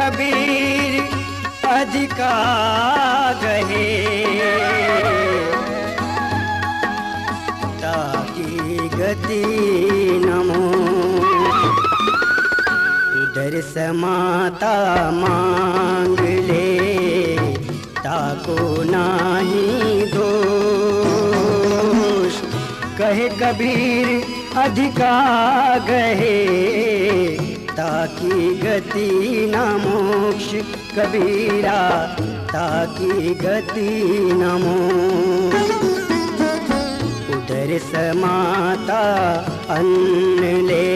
कबीर अधिका गहे, ताकी गति नमो उधर समाता मांग ले, ताको नाही दोष। कहे कबीर अधिका गहे, ताकी गति न मोक्ष। कबीरा ताकी गति न मोक्ष। उधर समाता अन्न ले,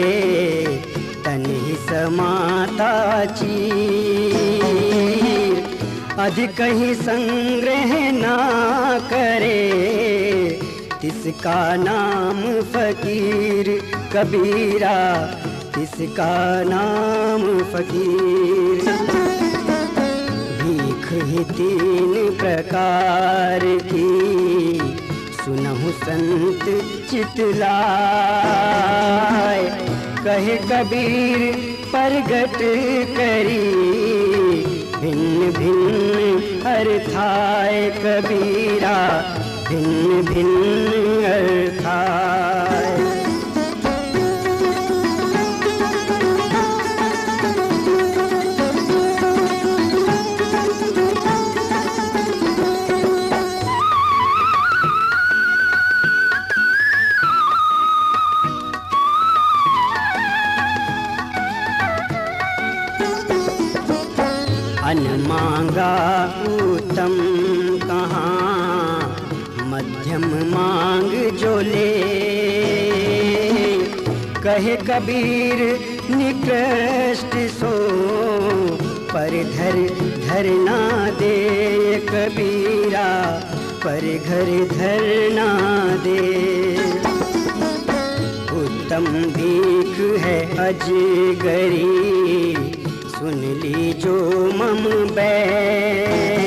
तन ही समाता चीर। अधिक ही संग्रह ना करे, तिसका नाम फकीर। कबीरा तिसका नाम फकीर। भीख ही 3 प्रकार की, सुनहु संत चितलाय। कहे कबीर प्रगट करी, भिन्न भिन्न अर्थाय। कबीरा भिन्न भिन्न अर्थाय। अन मांगा उत्तम कहाँ, मध्यम मांग जो ले। कहे कबीर निकृष्ट सो, पर धर ना दे। कबीरा पर धर ना दे। उत्तम भीख है अजगरी, सुन ली जो मम बैन।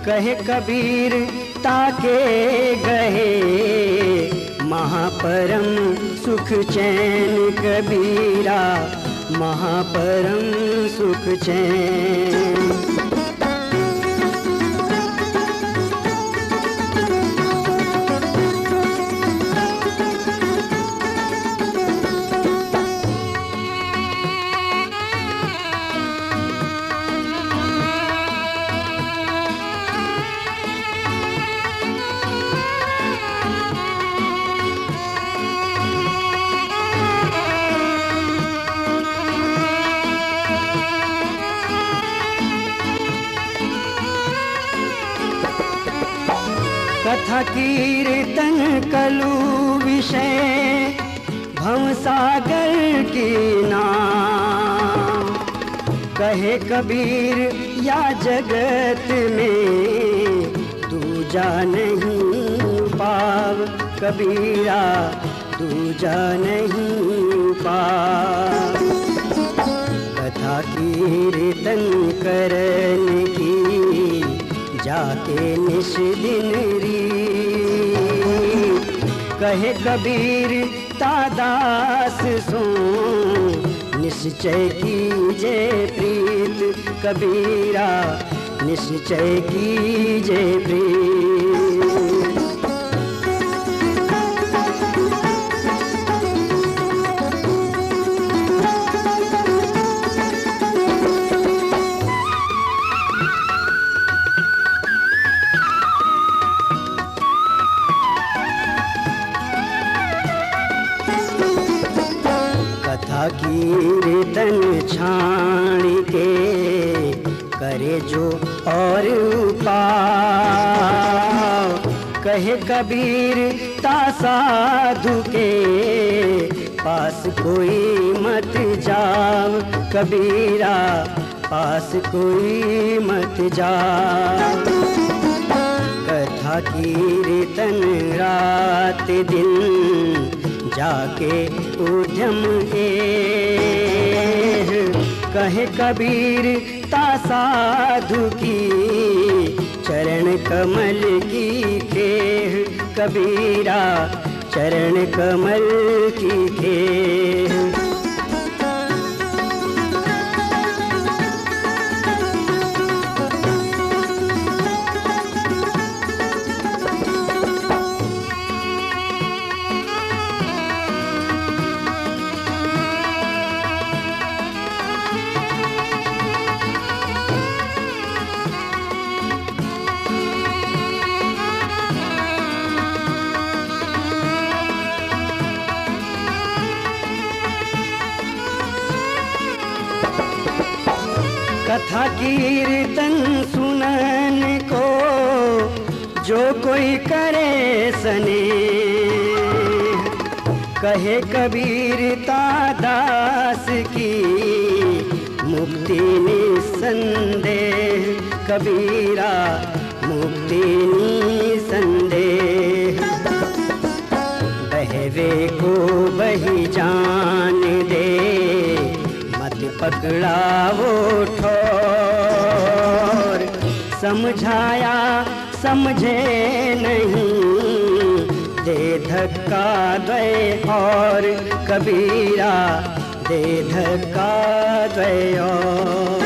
कहे कबीर ताके गहे, महापरम सुख चैन। कबीरा महापरम सुख चैन। कथा कीर्तन कलु विषय, भवसागर की नाम। कहे कबीर या जगत में, दूजा नहीं पाव। कबीरा दूजा नहीं पाव। कथा कीर्तन करन की, जाके निश दिन री। कहे कबीर तादास सो, निश्चय कीजे प्रीत। कबीरा निश्चय कीजे प्रीत। कीर्तन छाण के, करे जो और उपाय। कहे कबीर ता साधु के, पास कोई मत जाओ। कबीरा पास कोई मत जाओ। कथा कीर्तन रात दिन, जाके उद्यम कहे कबीर ता साधु की, चरण कमल की खेह। कबीरा चरण कमल की खेह। कथा कीर्तन सुनन को जो कोई करे सने, कहे कबीर दास की मुक्ति निसंदेह, कबीरा मुक्ति निसंदेह। बहवे को बही जान दे, मत पकड़ावो ठोर। समझाया समझे नहीं, दे धक्का दे और, कबीरा दे धक्का दे और।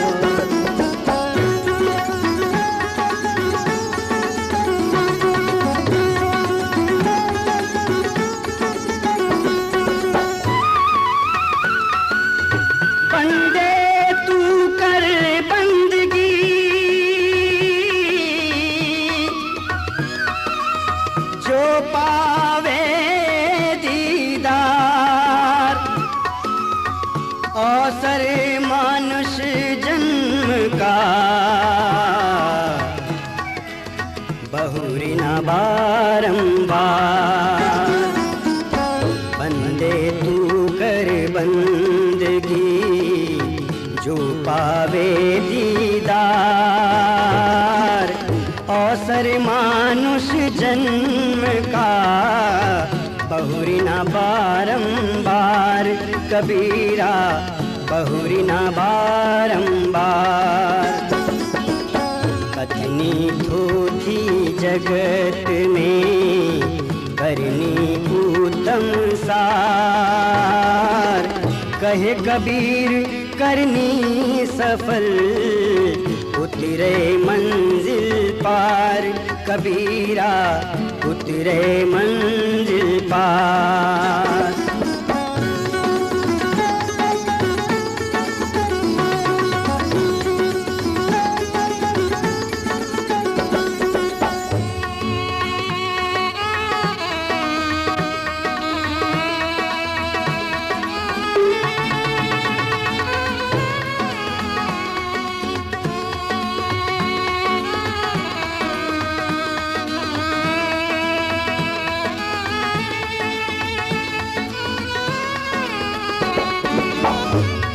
अवसर मानुष जन्म का, बहुरी न बारंबार। बंदे तू कर बंदगी, जो पावे दीदार। अवसर मानुष जन्म का, बहुरी न बारंबार। कबीरा बहुरी न बारंबार। कथनी थोथी जगत में, करनी उत्तम सार। कहे कबीर करनी सफल, उतरे मंजिल पार। कबीरा उतरे मंजिल पार।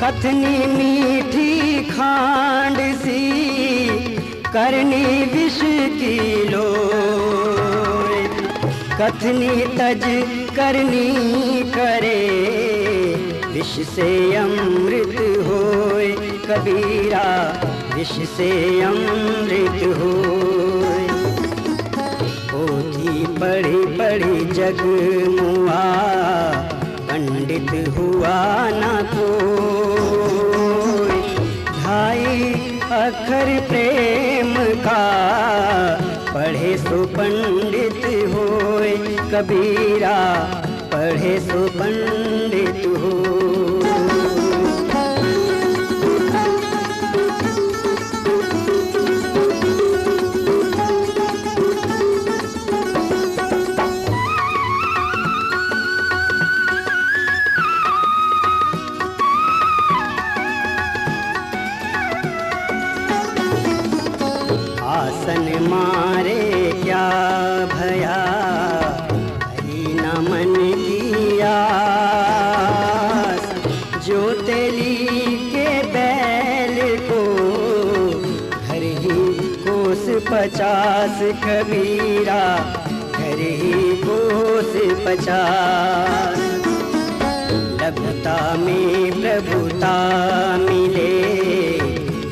कथनी मीठी खांड सी, करनी विष की लोए। कथनी तज करनी करे, विष से अमृत होए। कबीरा विष से अमृत होए। पोथी पढ़ी पढ़ी जग मुआ, पंडित हुआ ना कोई। ढाई अक्षर प्रेम का, पढ़े सो पंडित होए। कबीरा पढ़े सो पंडित होए। आसन मारे क्या भया, भई न मन की आस। जो तेली के बैल को, घर ही कोस 50। कबीरा घर ही कोस 50। लघुता में प्रभुता मिले,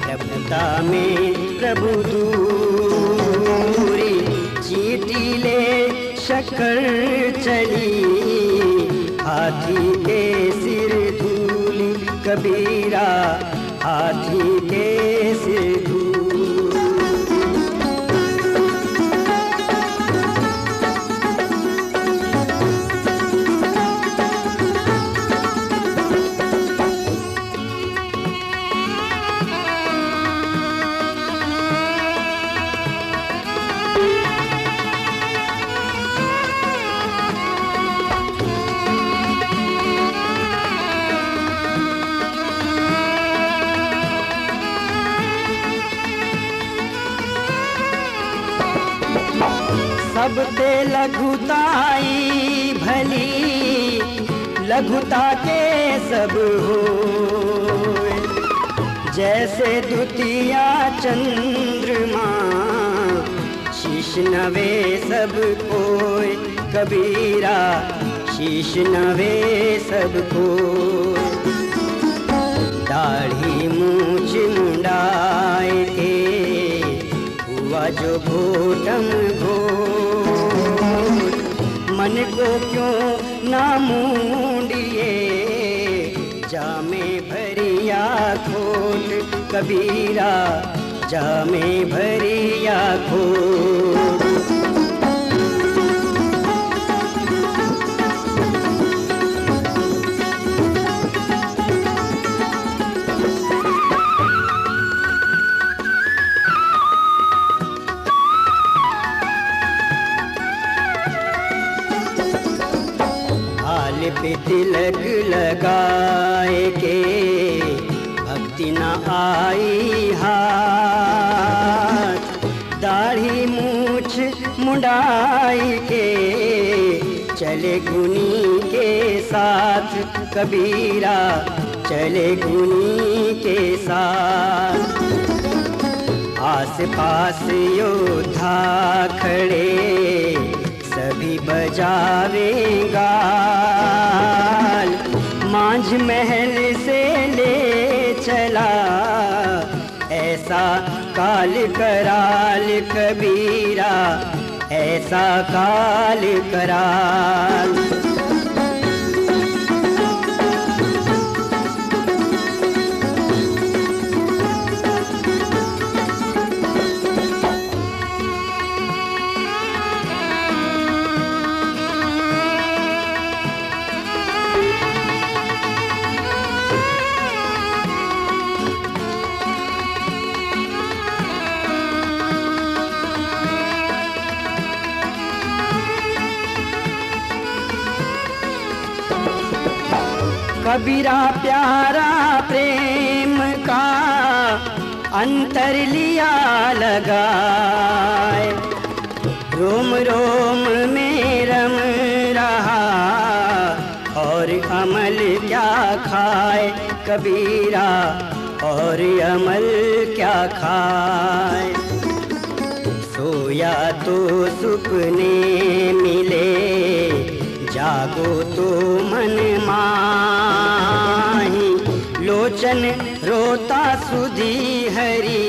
लघुता में प्रभु दूरी। चीटी ले शक्कर चली, हाथी के सिर धूली। कबीरा हाथी के सिर धूली। सब ते लघुताई भली, लघुता के सब होए। जैसे द्वितीया चंद्रमा, शीश नवे सब कोय। कबीरा शीश नवे सब कोय। दाढ़ी मूछ मुंडाए के हुआ जो घोटम घोट। मन को क्यों ना मूंडिए, जामे भरिया खोट। कबीरा जामे भरिया खोट। पे तिलक लगाए के भक्ति न आई हाथ। दाढ़ी मूछ मुंडाई के चले गुनी के साथ। कबीरा चले गुनी के साथ। आस पास योद्धा खड़े सभी बजावेगा। मांझ महल से ले चला ऐसा काल कराल। कबीरा ऐसा काल कराल। कबीरा प्यारा प्रेम का अंतर लिया लगाए। रोम रोम में रम रहा और अमल क्या खाए। कबीरा और अमल क्या खाए। सोया तो सुपने मिले, जागो तो मन माही। लोचन रोता सुधी हरी,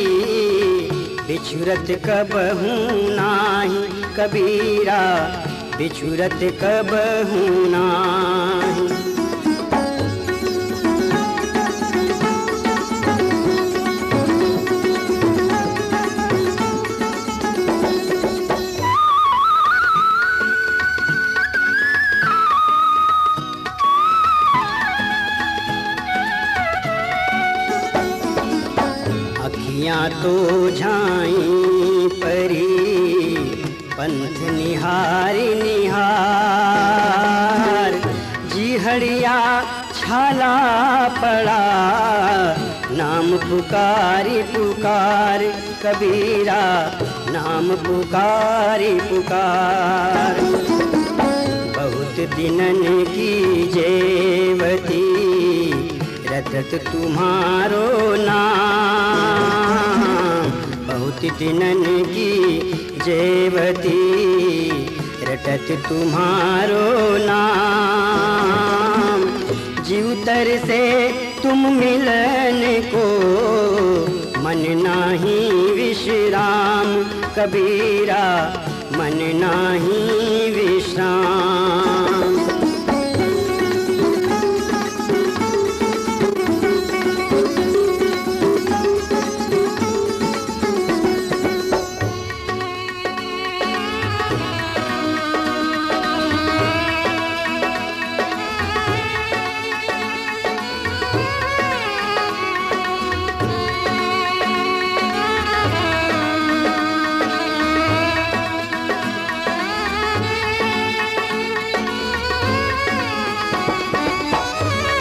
बिछुरत कबहू नाही। कबीरा बिछुरत कबहू नाही। अखियाँ तो झाई परी, पंथ निहारी निहार। जीहड़िया छाला पड़ा, नाम पुकारी पुकार। कबीरा नाम पुकारी पुकार। बहुत दिनन की जेवती, रटत तुम्हारो नाम। बहुत दिनन की जेवती, रटत तुम्हारो नाम। जीवतर से तुम मिलन को, मन नाही विश्राम। कबीरा मन नाही विश्राम।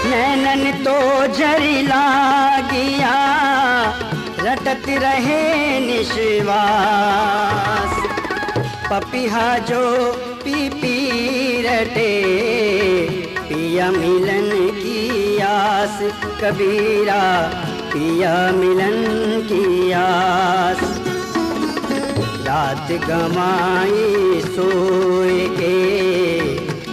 नैनन तो जरिला गया, रटत रहे निश्वास। पपिहा जो पी पी रटे, पिया मिलन की आस कबीरा, पिया मिलन की आस। रात गमाई सोए के,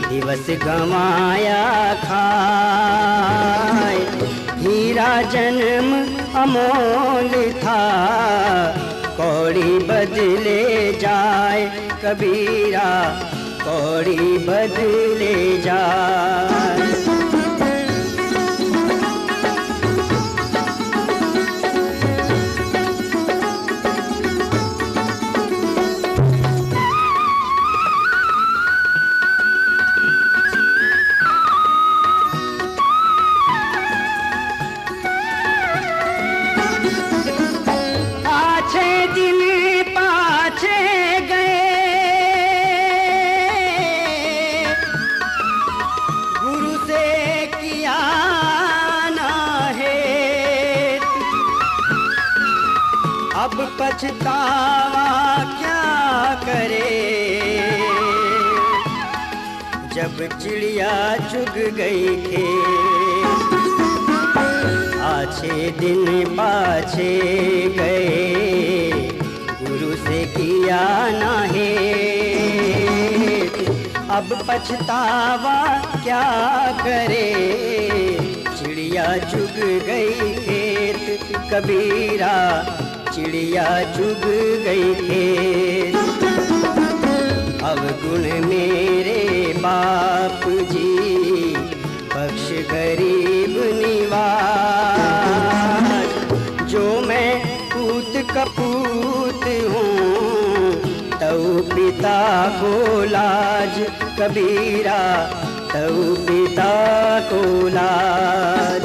दिवस गमाया खाए। हीरा जन्म अमोल था, कौड़ी बदले जाए कबीरा, कौड़ी बदले जाए। अब पछतावा क्या करे, जब चिड़िया चुग गई खेत। आछे दिन पाछे गए, गुरु से किया ना हेत। अब पछतावा क्या करे, चिड़िया चुग गई खेत कबीरा, चिड़िया चुग गई खेत। अवगुण मेरे बाप जी, बख्श गरीब निवास। जो मैं पूत कपूत हूँ, तऊ पिता को लाज कबीरा, तऊ पिता को लाज।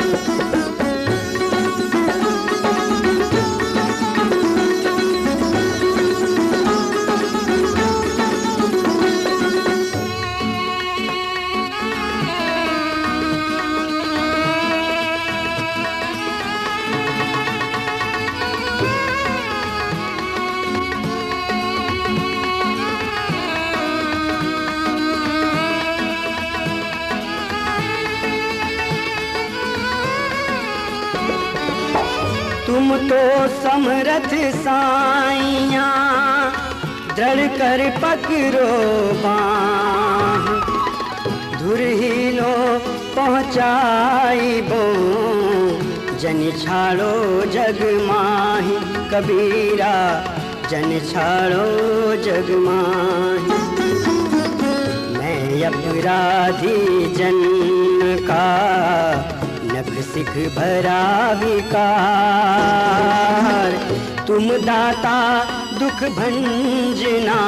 तुम तो समरथ साइयां, दृढ़ कर पकड़ो बाँह। धुर ही लो पहुँचाई बो, जन छाड़ो जग माही कबीरा, जन छाड़ो जग माही। मैं अपराधी जन्म का, नख सिख भरा विकार। तुम दाता दुख भंजना,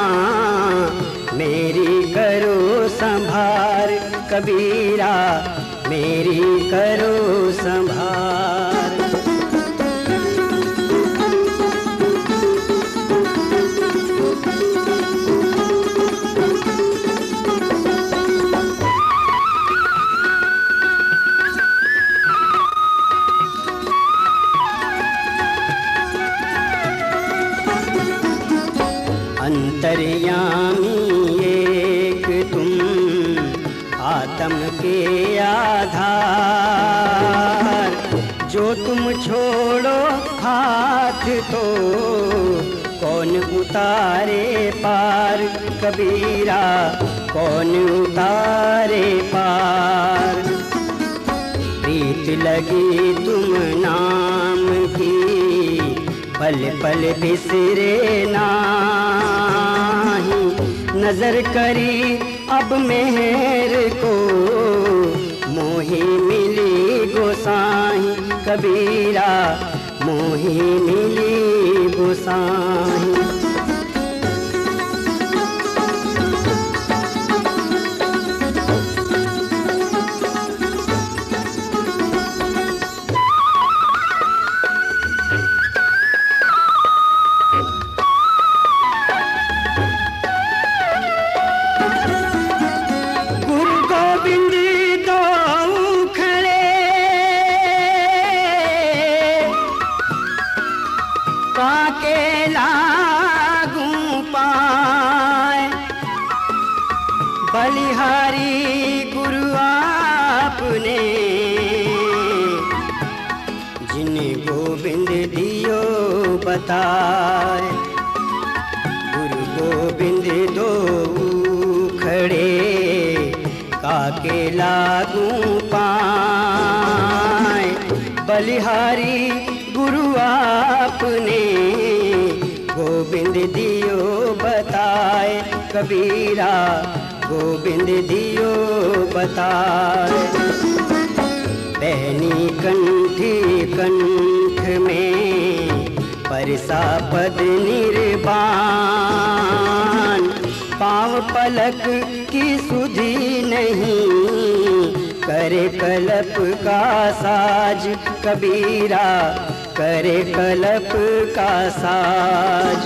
मेरी करो संभार कबीरा, मेरी करो संभार। अंतर्यामी एक तुम, आत्म के आधार। जो तुम छोड़ो हाथ तो, कौन उतारे पार कबीरा, कौन उतारे पार। प्रीत लगी तुम नाम की, पल पल बिसरे नाही। नजर करी अब मेहर को, मोही मिली गोसाई कबीरा, मोही मिली गोसाई। काके ला गोविंद दियो बताए। गुरु गोविंद दो खड़े काके लागू पाए। बलिहारी गुरु आपने गोविंद दियो बताए। कबीरा गोविंद दियो बताए। पहनी कंठी कंठ में परसा पद निर्वाण। पाँव पलक की सुधि नहीं करे कलप का साज। कबीरा करे कलप का साज।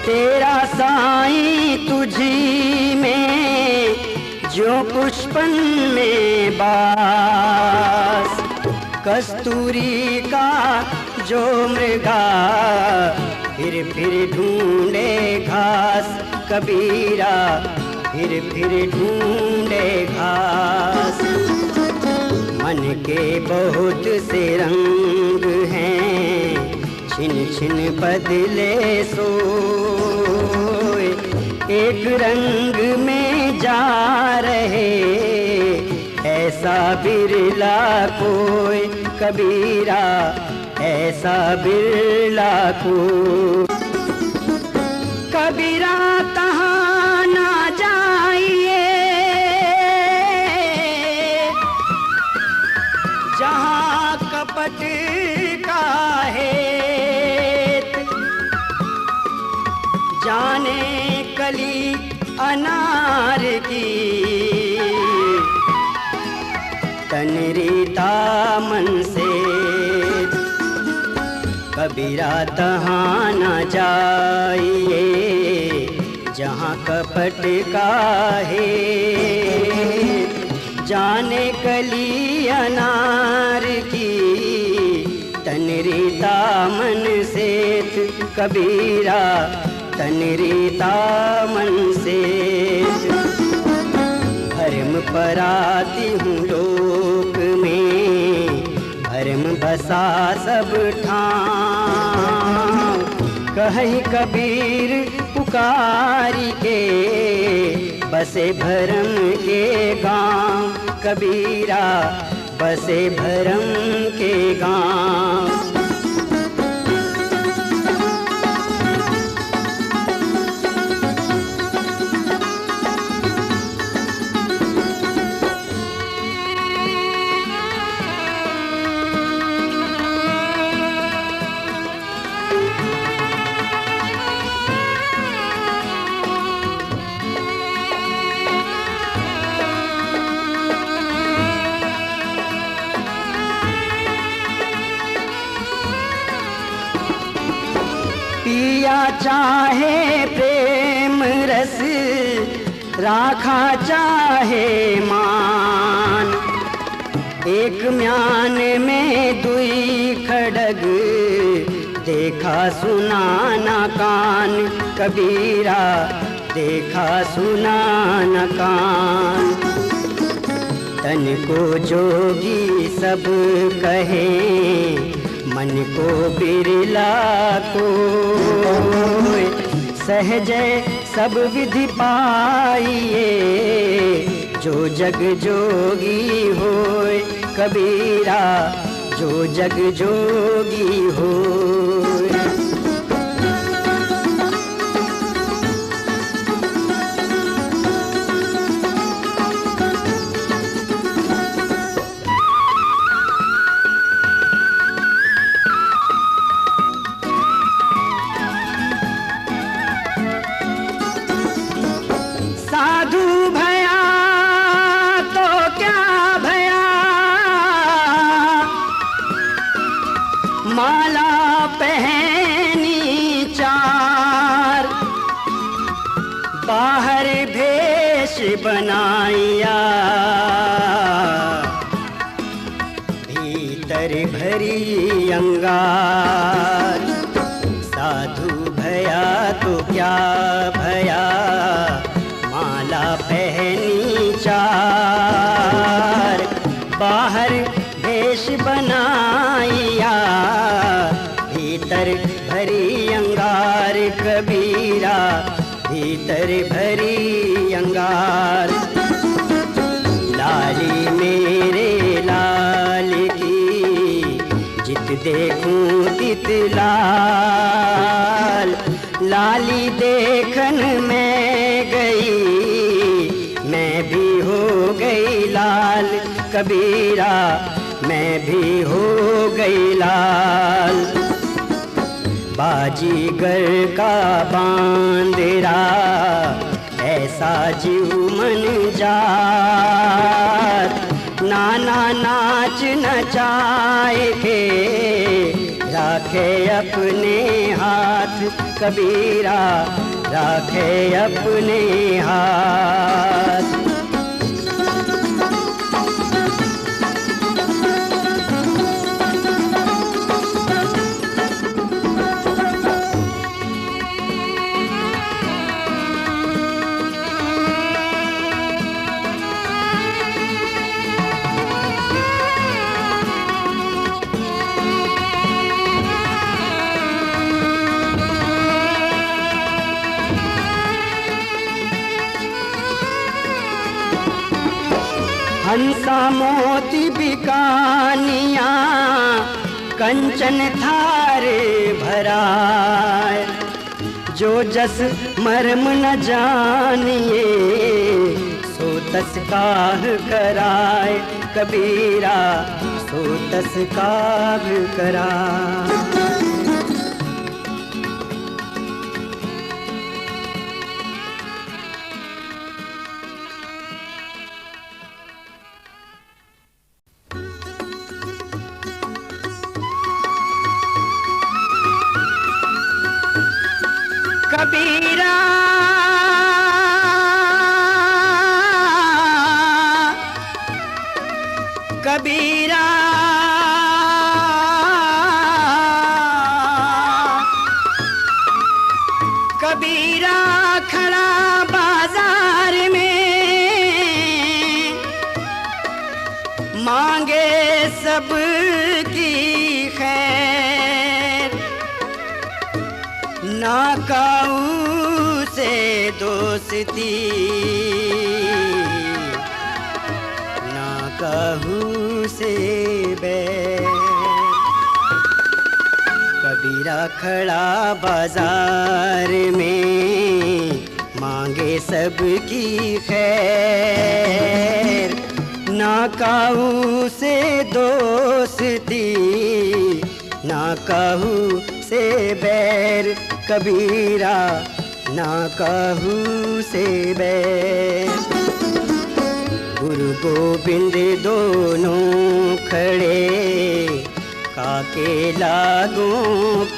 तेरा साईं तुझी में जो पुष्पन में बास। कस्तूरी का जो मृगा फिर ढूंढे घास। कबीरा फिर ढूंढे घास। मन के बहुत से रंग हैं छिन छिन बदले सोए। एक रंग में जा रहे ऐसा बिरला कोई। कबीरा ऐसा बिरला कोई। कबीरा तहाँ ना जाइए जहाँ कपट का है। जाने कली अनार की तनरीता मन से। कबीरा तहाँ न जाइए जहाँ कपट का है। जाने कली अनार की तनरीता मन से। कबीरा तनरीता मन से। भरम पराती हूँ लोक में भरम बसा सब ठाम। कहीं कबीर पुकारी के बसे भरम के गाँव। कबीरा बसे भरम के गाँव। पिया चाहे प्रेम रस राखा चाहे मान। एक म्यान में दुई खड़ग देखा सुना न कान। कबीरा देखा सुना न कान। तन को जोगी सब कहे मन को बिरला को। सहज सब विधि पाइए जो जग जोगी होय। कबीरा जो जग जोगी होय। साधु भया तो क्या भया माला पहनी चार, बाहर भेष बनाया, भीतर भरी अंगार। साधु भया तो क्या भया, माला पहनी चार, बाहर भेष बनाया, भीतर भरी अंगार। कबीरा भीतर भरी अंगार। लाली मेरे लाल की, जित देखूं तित लाल। लाली देखन में गई, मैं भी हो गई लाल। कबीरा मैं भी हो गई लाल। बाजीगर का बांदरा, ऐसा जीव मन जात। नाना नाच नचाए के, राखे अपने हाथ। कबीरा राखे अपने हाथ। हंसा मोती बिकानिया, कंचन थार भराए। जो जस मर्म न जानिए, सो तस काह कराए। कबीरा सो तस काह कराए। कबीरा कबीरा कबीरा खड़ा बाजार में, मांगे सबकी खैर। ना काऊ से दोस्ती, ना काहू से बैर। कबीरा खड़ा बाजार में, मांगे सबकी खैर। ना काऊ से दोस्ती, ना काहू से बैर। कबीरा ना काहू से बैर। गुरु गोविंद दोनों खड़े, काके लागू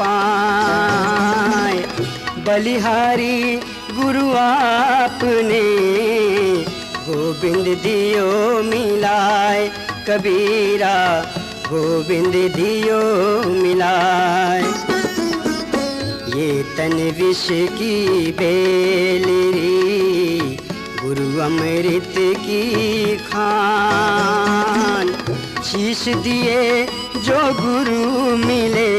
पाए। बलिहारी गुरु आपने, गोविंद दियो मिलाए। कबीरा गोविंद दियो मिलाए। ये तन विष की बेलरी, गुरु अमृत की खान। शीश दिए जो गुरु मिले,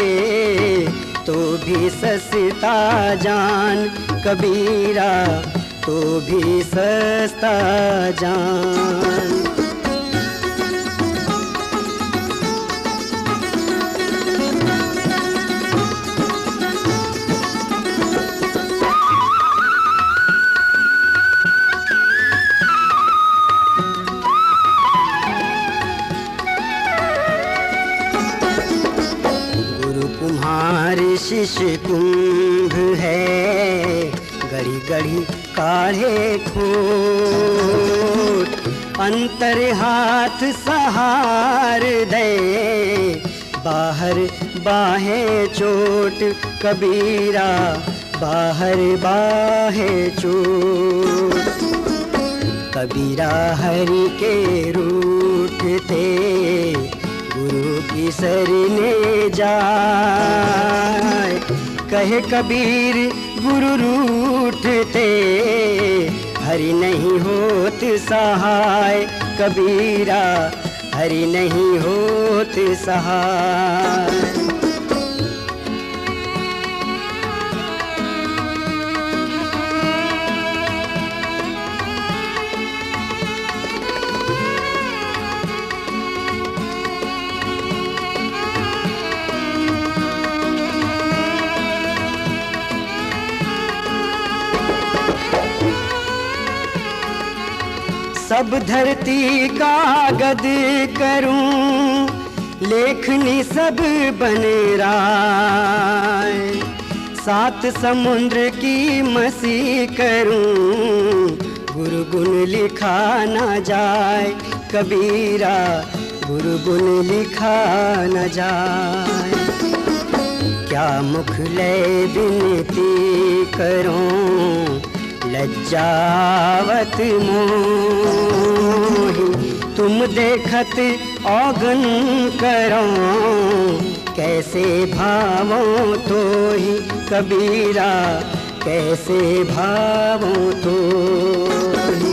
तो भी सस्ता जान। कबीरा तो भी सस्ता जान। शिष्य कुंभ है, गड़ी गड़ी काढ़े खोट। अंतर हाथ सहार दे, बाहर बाहें चोट कबीरा, बाहर बाहें चोट। कबीरा हरि के रूठ थे, गुरु की सरने जाए। कहे कबीर गुरु रूठ थे, हरि नहीं होत सहाय। कबीरा हरि नहीं होत सहाय। सब धरती कागज करूं, लेखनी सब बन राय। सात समुद्र की मसी करूं, गुरु गुण लिखा न जाए। कबीरा गुरु गुण लिखा न जाए। क्या मुख लय विनती करूं, लज्जावत मोहि। तुम देखत औगन करो, कैसे भावों तो ही। कबीरा कैसे भावों तो ही।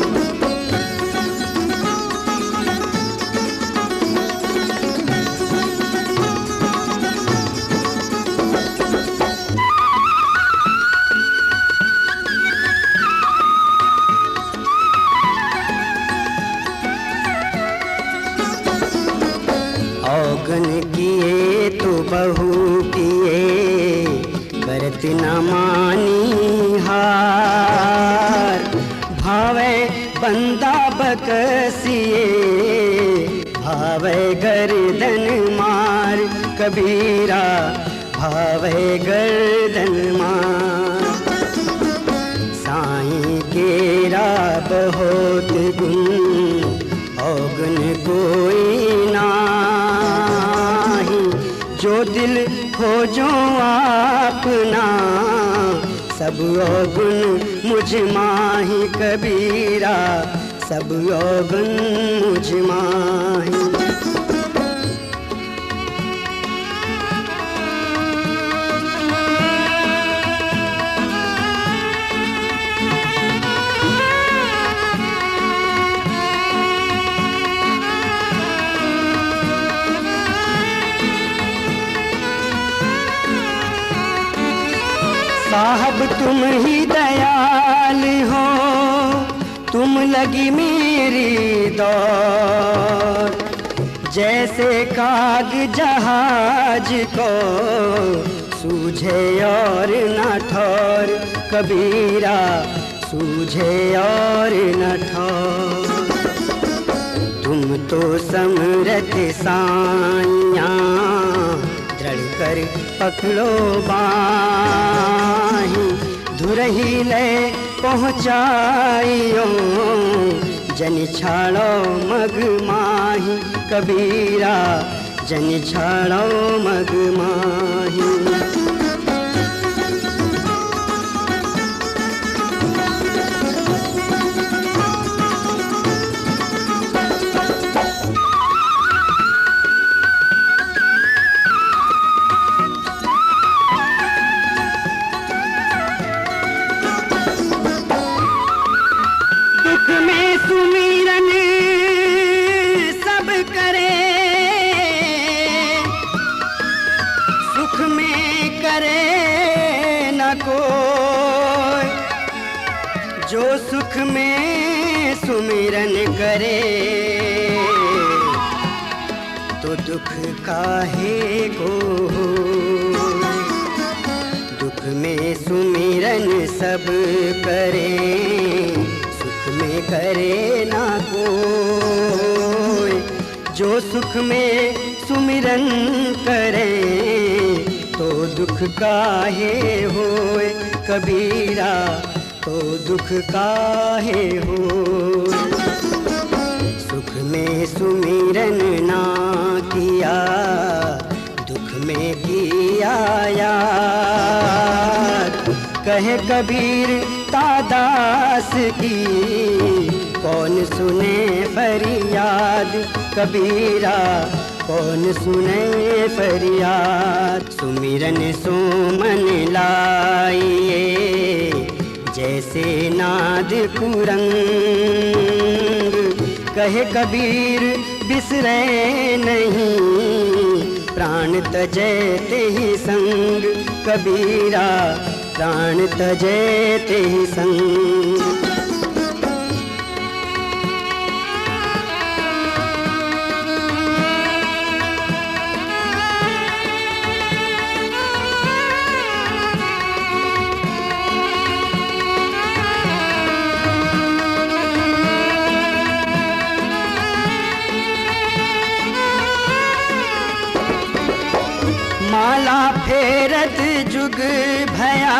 औगन किए तो बहु किए, करत न मानी हार। भावे बंदा बकसिए, भावे गर्दन मार। कबीरा भावे गर्दन मार। साईं केरा बहुत गुण, औगन कोई नाही। जो दिल खोजो आपना, सब औगुन मुझ माही। कबीरा सब औगुन मुझ माही। साहब तुम ही दयाल हो, तुम लगी मेरी दौड़। जैसे काग जहाज को सूझे और न ठौर। कबीरा सूझे और न ठौर। तुम तो समरथ साइयां, दृढ़ कर पकड़ो बाहीं। धुरही ले पहुँचाइयो, जन छाड़ो मग माही। कबीरा जन छाड़ो मग माही। दुख में सुमिरन सब करे, सुख में करे न कोई। जो सुख में सुमिरन करे, तो दुख काहे को। दुख में सुमिरन सब करे, में करे ना कोई। जो सुख में सुमिरन करे, तो दुख काहे होए। कबीरा तो दुख काहे होए। सुख में सुमिरन ना किया, दुख में किया याद। कहे कबीर तादास की कौन सुने फरियाद, कबीरा कौन सुने फरियाद। सुमिरन सुमन लाइए जैसे नाद कुरंग, कहे कबीर बिसरे नहीं प्राण तजे तेहि संग, कबीरा प्राण तजे तेहि संग। माला फेरत जुग भया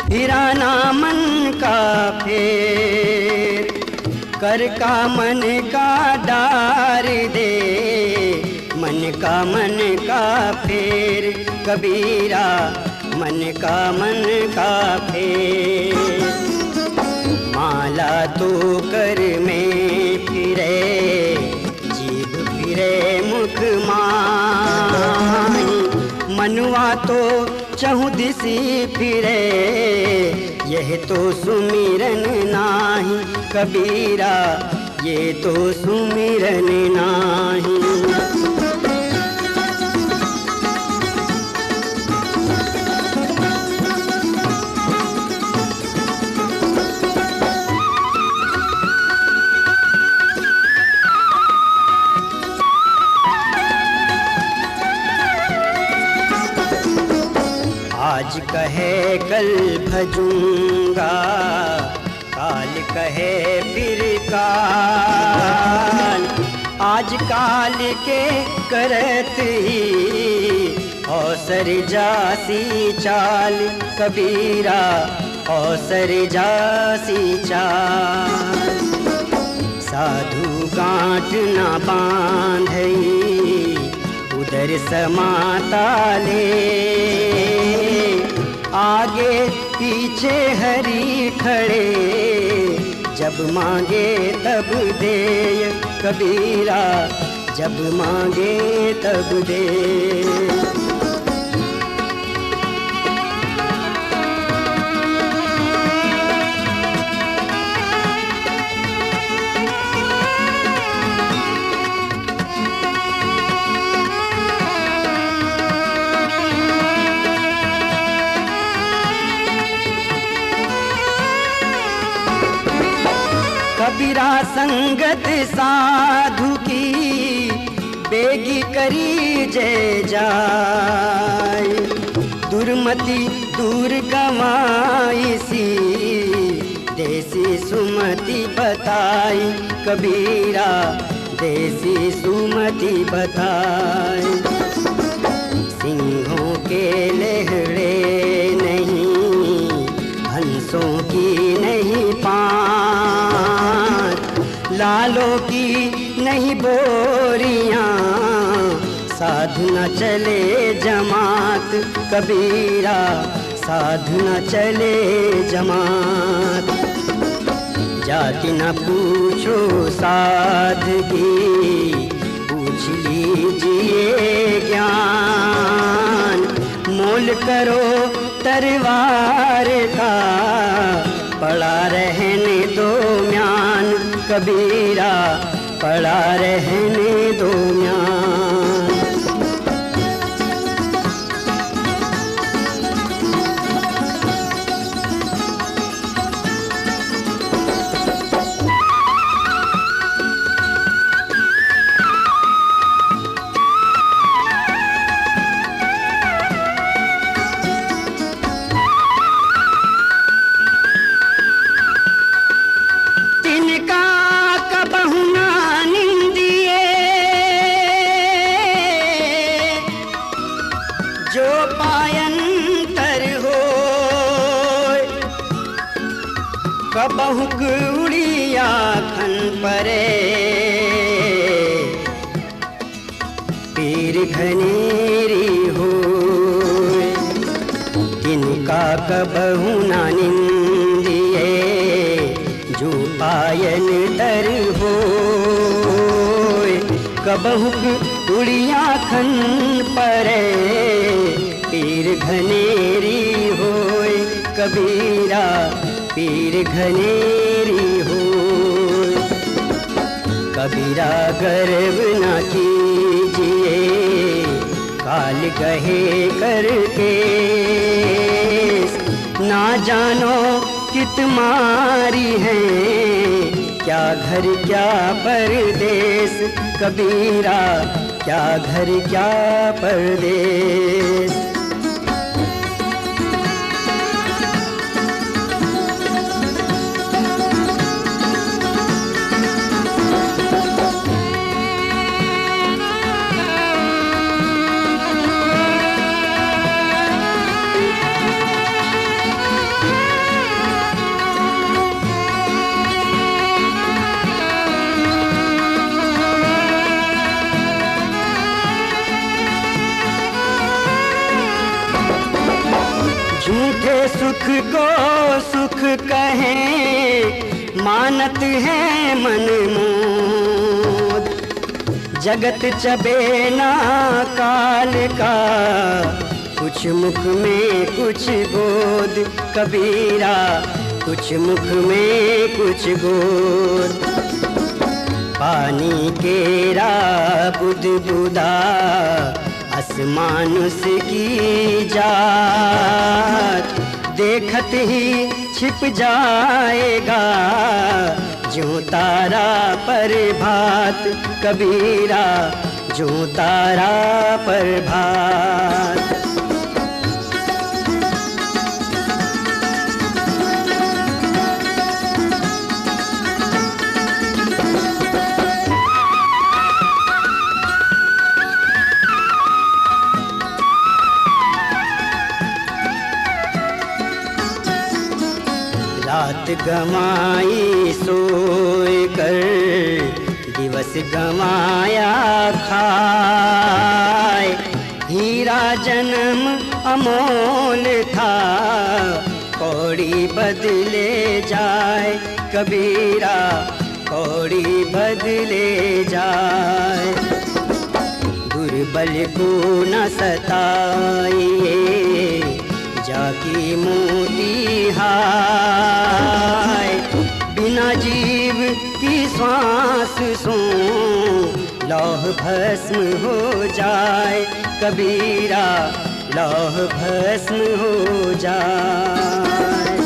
फिराना मन का फेर, कर का मन का डार दे मन का फेर, कबीरा मन का फेर। माला तो कर में फिरे जीभ फिरे मुख माही, मनुआ तो चहु दिसी फिरे यह तो सुमिरन नाही, कबीरा ये तो सुमिरन नाही। आज कहे कल भजूंगा, काल कहे फिर काल। आज काल के करत ही अवसर जासी चाल, कबीरा अवसर जासी चाल। साधु गांठ न बांधई उधर समाता ले, आगे पीछे हरि खड़े जब मांगे तब दे, कबीरा जब मांगे तब दे। कबीरा संगत साधु की बेगी करी जय जाय, दुर्मति दूर गवाई सी देसी सुमति बताई, कबीरा देसी सुमति बताई। सिंहों के लहड़े नहीं हंसों की नहीं पार, लालों की नहीं बोरियां साधु न चले जमात, कबीरा साधु न चले जमात। जाति न पूछो सादगी पूछ लीजिए ज्ञान, मोल करो तरवार का पड़ा रहने दो म्यान, कबीरा पड़ा रहने दो म्यान। जो पायंतर हो कबहुक उड़िया खन परे, पीर घने कबहू ना निंदिए जो पायन तर हो कबहू उड़िया खन परे पीर घनेरी होय कबीरा पीर घनेरी होय कबीरा गर्व न कीजिए काल कहे करके ना जानो कित मारी है क्या घर क्या परदेस कबीरा क्या घर क्या परदेस। झूठे सुख को सुख कहें मानत है मन मोद जगत चबे ना काल का कुछ मुख में कुछ गोद कबीरा कुछ मुख में कुछ गोद पानी केरा बुद बुदा आसमान की जात देखत ही छिप जाएगा जो तारा पर भात कबीरा जो तारा पर भात। रात गमाई सोए कर दिवस गमाया खाए हीरा जन्म अमोल था कौड़ी बदले जाए कबीरा कौड़ी बदले जाए दुर्बल को न सताइए जाकी मोती हाय बिना जीव की श्वास सो लौह भस्म हो जाए कबीरा लौह भस्म हो जाए।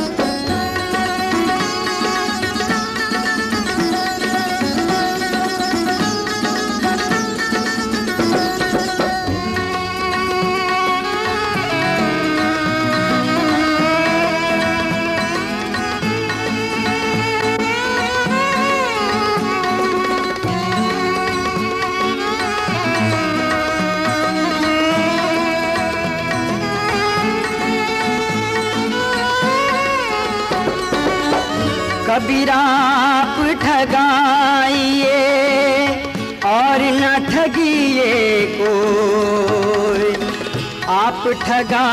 कबीरा आप ठगाइए और न ठगिए कोई आप ठगा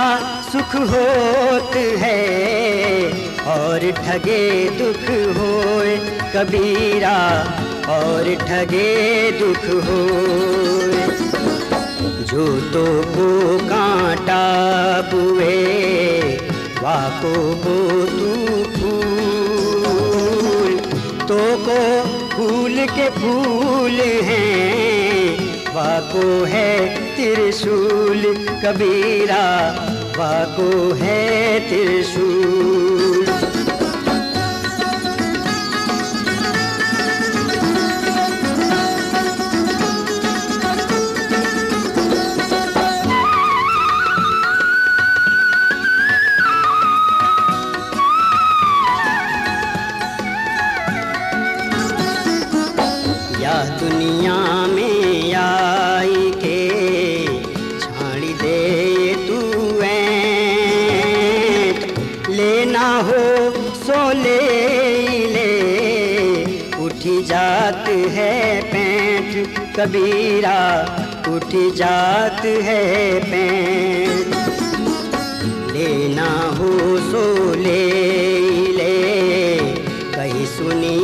सुख होत है और ठगे दुख होए कबीरा और ठगे दुख होए जो तो को कांटा बुए वाको को तू तो को फूल के फूल हैं वाको है त्रिशूल कबीरा वाको है त्रिशूल। या दुनिया में आई के छाड़ी दे तू लेना हो सो ले उठी जात है पैंट कबीरा उठी जात है पैंट लेना हो सो ले कहीं सुनी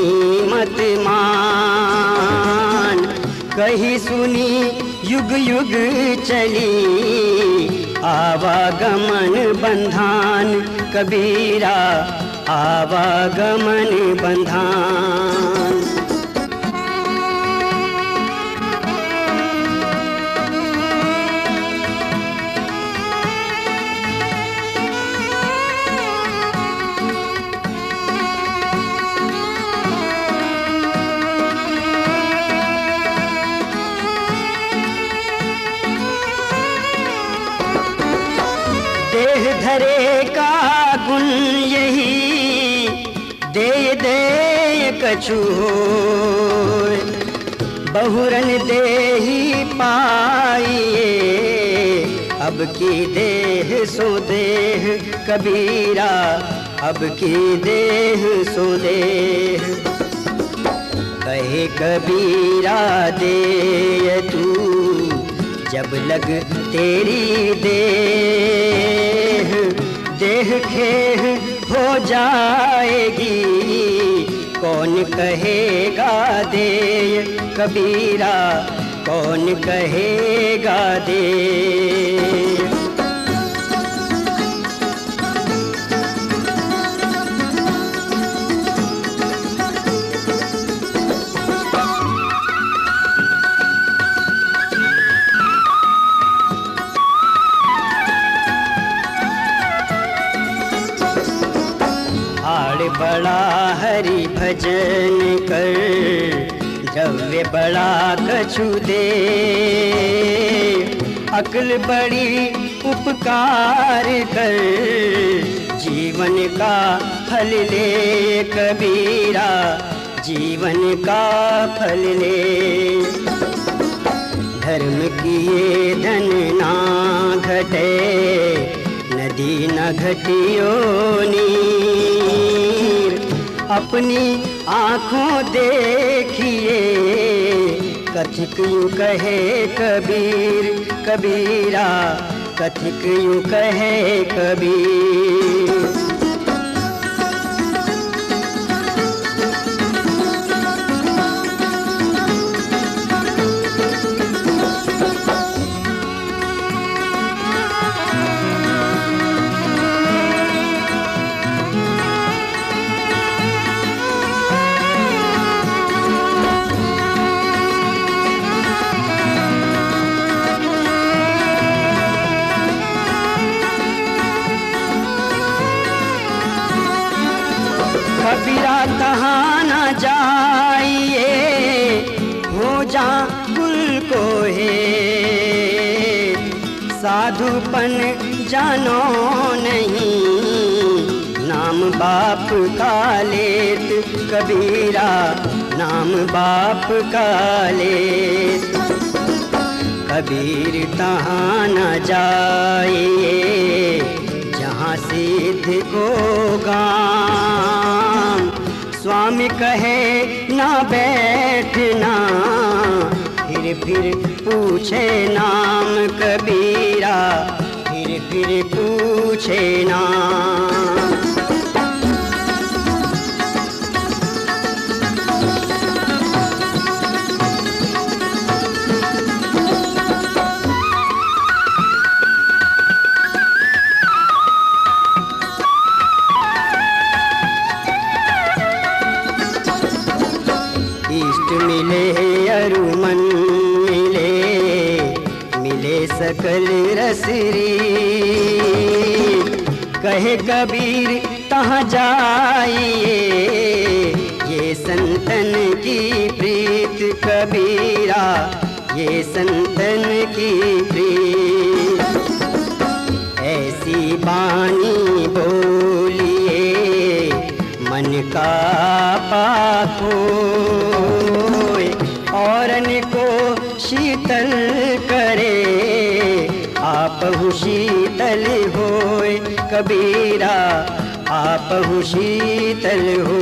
मत मान, कहीं सुनी युग युग चली आवागमन बंधान, कबीरा आवागमन बंधान। देह धरे का गुण यही दे दे कछु होय, बहुरन देही पाइए अब की देह सो देह, कबीरा अब की देह सो देह। कहे कबीरा दे तू जब लग तेरी देह, देह खेह हो जाएगी कौन कहेगा दे, कबीरा कौन कहेगा दे। बड़ा हरि भजन कर, द्रव्य बड़ा कछु दे, अक्ल बड़ी उपकार कर, जीवन का फल ले कबीरा जीवन का फल ले। धर्म किए धन ना घटे, नदी न घटियो नीर, अपनी आँखों देखिए कथिक यूँ कहे कबीर, कबीरा कथिक यूँ कहे कबीर। कबीरा कहाँ न जाइए हो जा कुल को है, साधुपन जानो नहीं नाम बाप का लेत, कबीरा नाम बाप का लेत। कबीर तहाँ न जाइए जहाँ सिद्ध को गाम, स्वामी कहे ना बैठना फिर पूछे नाम, कबीरा फिर पूछे नाम। मिले अरुमन मिले, मिले सकल रसरी, कहे कबीर तहाँ जाइए ये संतन की प्रीत, कबीरा ये संतन की प्रीत। ऐसी बानी बोलिए मन का पाको, औरन को शीतल करे आपहु शीतल होय, कबीरा आपहु शीतल हो।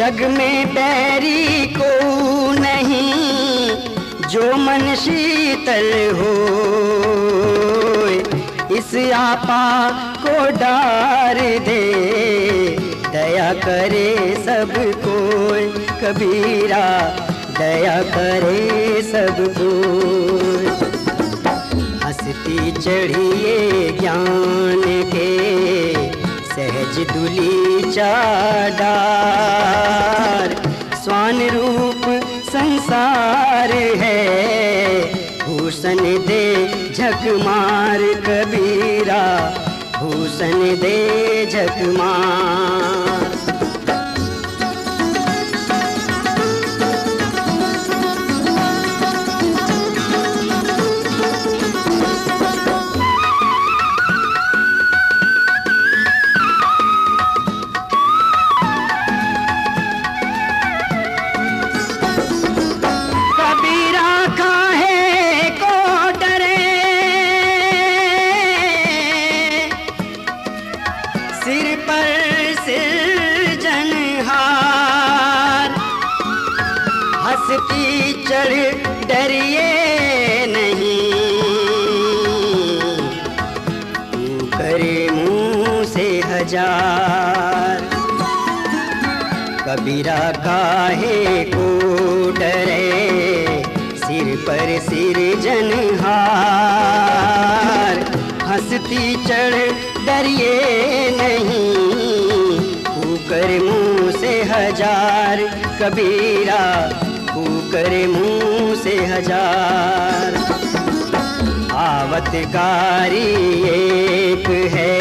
जग में बैरी को नहीं, जो मन शीतल हो, इस आपा को डार दे, दया करे सबको। कबीरा दया करे सबको। हंसती चढ़िए ज्ञान के सहज दुली चाडार, स्वान रूप संसार है, भूषण दे झक मार। कबीरा भूषण दे झक मार। सिर पर सिरजनहार, हंसती चढ़ डरिए नहीं, करे मुंह से हजार। कबीरा काहे को डरे, सिर पर सिरजनहार, हंसती चढ़ डरिए नहीं, ऊकर मुंह से हजार। कबीरा ऊकर मुंह से हजार। आवत गारी एक है,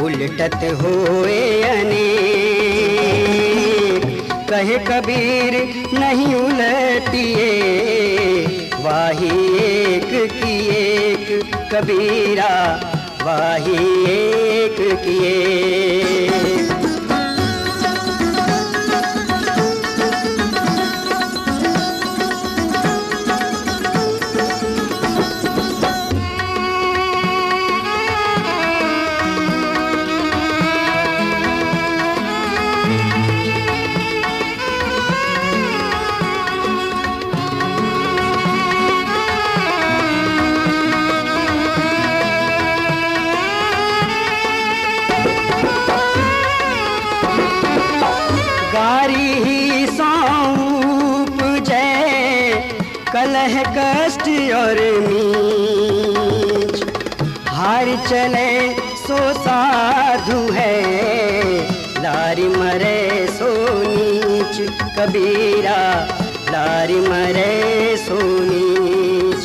उलटत होए अनेक, कहे कबीर नहीं उलटिए, वाही एक की एक। कबीरा वाही एक की एक। गारी ही सौंप जय, कलह कष्ट और मीच, हार चले सो साधु है, लारी मरे सो नीच। कबीरा लारी मरे सो नीच।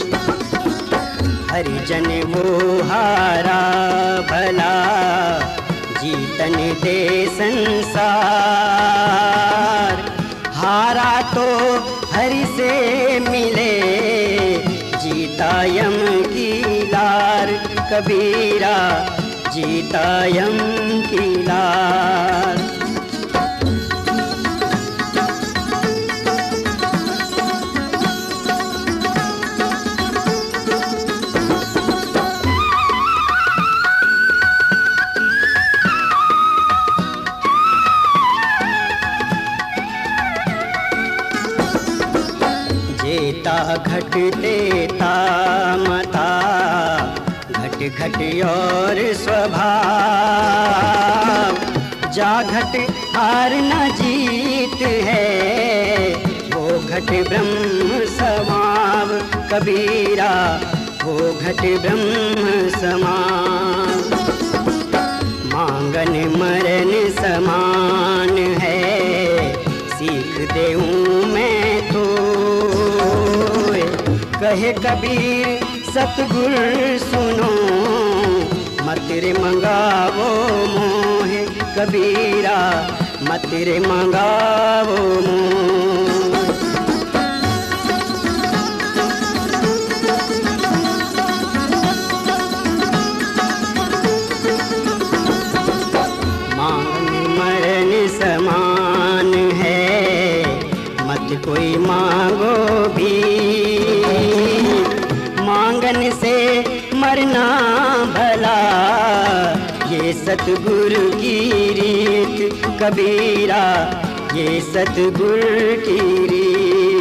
हरिजन वो हारा भला, जीतन दे संसार, हारा तो हरि से मिले, जीता यम की लार। कबीरा जीता यम की लार। जेता घटते तामता, घट घट और स्वभाव, जा घट हार न जीत है, वो घट ब्रह्म समाव। कबीरा वो घट ब्रह्म समाव। मांगन मरण समान है, सीख देऊं मैं तो, कहे कबीर सतगुर सुनो, मत रे मंगावो मोहे। कबीरा मत रे मंगावो मोहे। मांगन मरण समान है, मत कोई मांगो भी, मांगन से मरना भला, ये सतगुरु की रीत। कबीरा ये सतगुर की रीत